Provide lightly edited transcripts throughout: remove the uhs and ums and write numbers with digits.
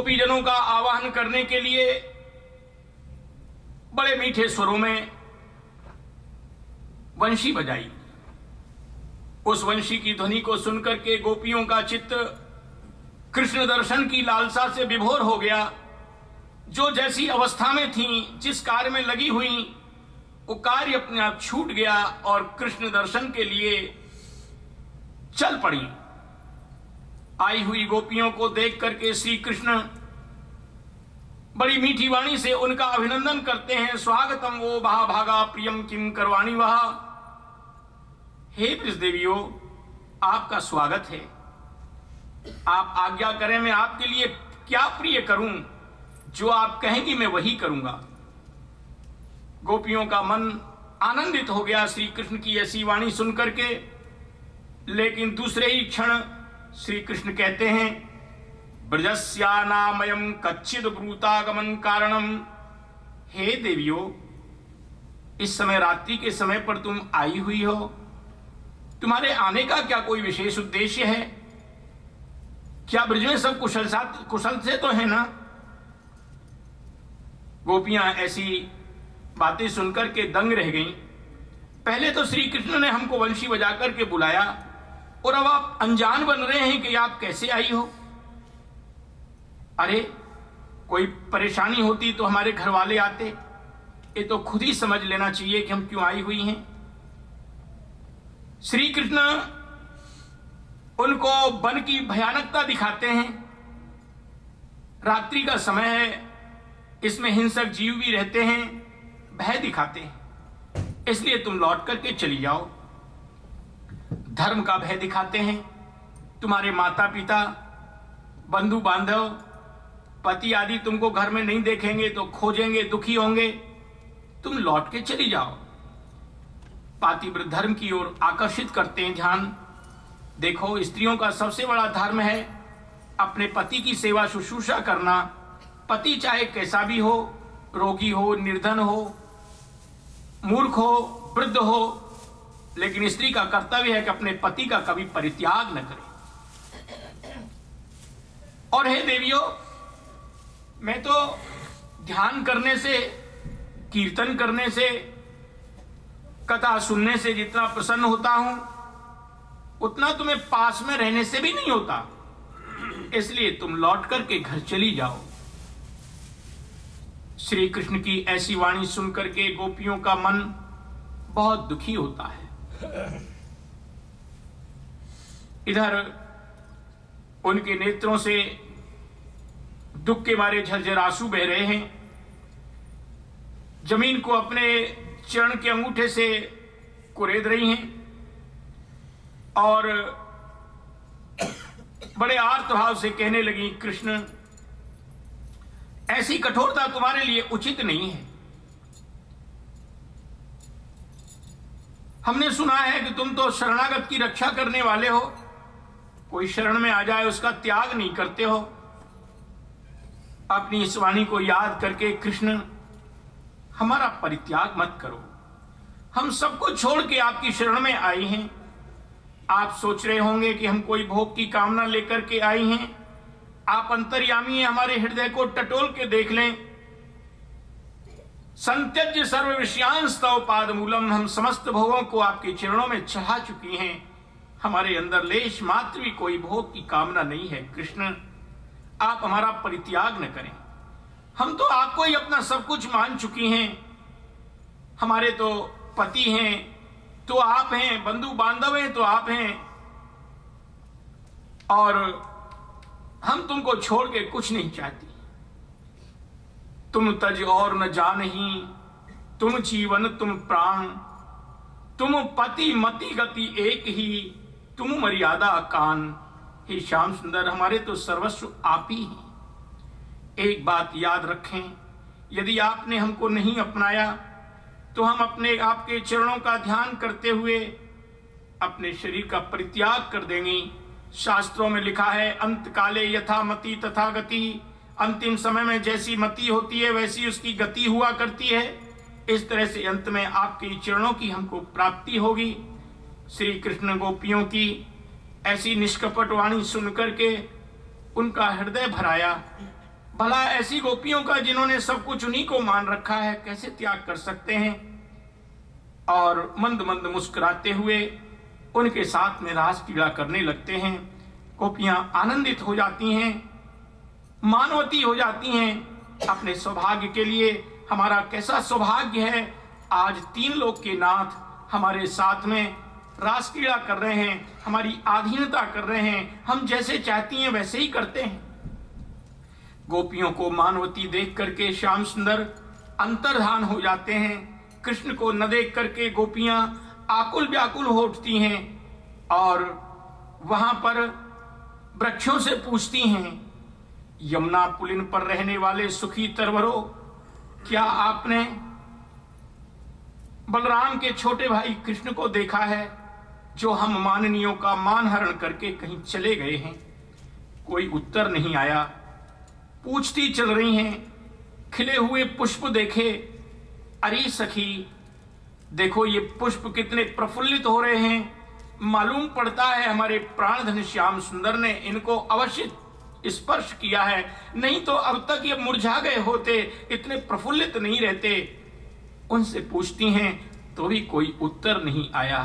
गोपीजनों का आवाहन करने के लिए बड़े मीठे स्वरों में वंशी बजाई। उस वंशी की ध्वनि को सुनकर के गोपियों का चित्त कृष्ण दर्शन की लालसा से विभोर हो गया। जो जैसी अवस्था में थी, जिस कार्य में लगी हुई, वो कार्य अपने आप छूट गया और कृष्ण दर्शन के लिए चल पड़ी। आई हुई गोपियों को देख करके श्री कृष्ण बड़ी मीठी वाणी से उनका अभिनंदन करते हैं। स्वागतम वो भागा प्रियम किम करवाणी वहा। हे ब्रजदेवियों, आपका स्वागत है। आप आज्ञा करें, मैं आपके लिए क्या प्रिय करूं? जो आप कहेंगी मैं वही करूंगा। गोपियों का मन आनंदित हो गया श्री कृष्ण की ऐसी वाणी सुनकर के। लेकिन दूसरे ही क्षण श्री कृष्ण कहते हैं, ब्रजस्यानामयम कच्चिद ब्रूतागमन कारणम। हे देवियों, इस समय रात्रि के समय पर तुम आई हुई हो, तुम्हारे आने का क्या कोई विशेष उद्देश्य है? क्या ब्रज में सब कुशल से तो है ना? गोपियां ऐसी बातें सुनकर के दंग रह गईं। पहले तो श्री कृष्ण ने हमको वंशी बजा करके बुलाया और अब आप अनजान बन रहे हैं कि आप कैसे आई हो। अरे, कोई परेशानी होती तो हमारे घर वाले आते। ये तो खुद ही समझ लेना चाहिए कि हम क्यों आई हुई हैं। श्री कृष्ण उनको वन की भयानकता दिखाते हैं। रात्रि का समय है, इसमें हिंसक जीव भी रहते हैं, भय दिखाते हैं, इसलिए तुम लौट करके चली जाओ। धर्म का भय दिखाते हैं। तुम्हारे माता पिता, बंधु बांधव, पति आदि तुमको घर में नहीं देखेंगे तो खोजेंगे, दुखी होंगे। तुम लौट के चली जाओ। पातिव्रत धर्म की ओर आकर्षित करते हैं ध्यान। देखो, स्त्रियों का सबसे बड़ा धर्म है अपने पति की सेवा शुश्रूषा करना। पति चाहे कैसा भी हो, रोगी हो, निर्धन हो, मूर्ख हो, वृद्ध हो, लेकिन स्त्री का कर्तव्य है कि अपने पति का कभी परित्याग न करे। और हे देवियों, मैं तो ध्यान करने से, कीर्तन करने से, कथा सुनने से जितना प्रसन्न होता हूं, उतना तुम्हें पास में रहने से भी नहीं होता। इसलिए तुम लौट करके घर चली जाओ। श्री कृष्ण की ऐसी वाणी सुनकर के गोपियों का मन बहुत दुखी होता है। इधर उनके नेत्रों से दुख के मारे झरझर आंसू बह रहे हैं। जमीन को अपने चरण के अंगूठे से कुरेद रही हैं और बड़े आर्तभाव से कहने लगी, कृष्ण, ऐसी कठोरता तुम्हारे लिए उचित नहीं है। हमने सुना है कि तुम तो शरणागत की रक्षा करने वाले हो। कोई शरण में आ जाए उसका त्याग नहीं करते हो। अपनी इस वाणी को याद करके कृष्ण, हमारा परित्याग मत करो। हम सब कुछ छोड़ के आपकी शरण में आई हैं। आप सोच रहे होंगे कि हम कोई भोग की कामना लेकर के आई हैं। आप अंतर्यामी हैं, हमारे हृदय को टटोल के देख लें। संत्यज्य सर्व विषयांश तव पाद मूलम। हम समस्त भोगों को आपके चरणों में चढ़ा चुकी हैं। हमारे अंदर लेश मात्र भी कोई भोग की कामना नहीं है। कृष्ण, आप हमारा परित्याग न करें। हम तो आपको ही अपना सब कुछ मान चुकी हैं। हमारे तो पति हैं तो आप हैं, बंधु बांधव हैं तो आप हैं, और हम तुमको छोड़ के कुछ नहीं चाहती। तुम तज और न जानही, तुम जीवन तुम प्राण, तुम पति मति गति एक ही, तुम मर्यादा कान। हे श्याम सुंदर, हमारे तो सर्वस्व आप ही हैं। एक बात याद रखें, यदि आपने हमको नहीं अपनाया तो हम अपने आपके चरणों का ध्यान करते हुए अपने शरीर का परित्याग कर देंगे। शास्त्रों में लिखा है, अंत काले यथा मति तथा गति। अंतिम समय में जैसी मति होती है वैसी उसकी गति हुआ करती है। इस तरह से अंत में आपके चरणों की हमको प्राप्ति होगी। श्री कृष्ण गोपियों की ऐसी निष्कपट वाणी सुनकर के उनका हृदय भराया भला ऐसी गोपियों का जिन्होंने सब कुछ उन्हीं को मान रखा है कैसे त्याग कर सकते हैं? और मंद मंद मुस्कुराते हुए उनके साथ में रास क्रीड़ा करने लगते हैं। गोपियां आनंदित हो जाती हैं, मानवती हो जाती हैं अपने सौभाग्य के लिए। हमारा कैसा सौभाग्य है, आज 3 लोक के नाथ हमारे साथ में रास क्रीड़ा कर रहे हैं, हमारी अधीनता कर रहे हैं, हम जैसे चाहती हैं वैसे ही करते हैं। गोपियों को मानवती देख करके श्याम सुंदर अंतर्धान हो जाते हैं। कृष्ण को न देख करके गोपियां आकुल व्याकुल हो उठती हैं और वहां पर वृक्षों से पूछती हैं, यमुना पुलिन पर रहने वाले सुखी तरवरों, क्या आपने बलराम के छोटे भाई कृष्ण को देखा है जो हम माननीयों का मानहरण करके कहीं चले गए हैं? कोई उत्तर नहीं आया। पूछती चल रही हैं। खिले हुए पुष्प देखे, अरे सखी देखो ये पुष्प कितने प्रफुल्लित हो रहे हैं, मालूम पड़ता है हमारे प्राणधन श्याम सुंदर ने इनको अवश्य स्पर्श किया है, नहीं तो अब तक ये मुरझा गए होते, इतने प्रफुल्लित नहीं रहते। उनसे पूछती हैं तो भी कोई उत्तर नहीं आया।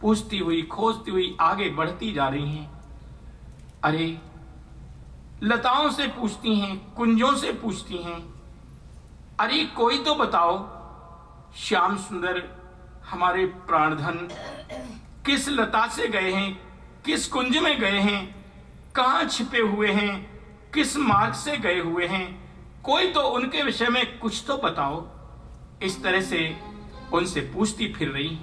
पूछती हुई खोजती हुई आगे बढ़ती जा रही हैं। अरे लताओं से पूछती हैं, कुंजों से पूछती हैं, अरे कोई तो बताओ श्याम सुंदर हमारे प्राणधन किस लता से गए हैं, किस कुंज में गए हैं, कहां छिपे हुए हैं, किस मार्ग से गए हुए हैं, कोई तो उनके विषय में कुछ तो बताओ। इस तरह से उनसे पूछती फिर रही।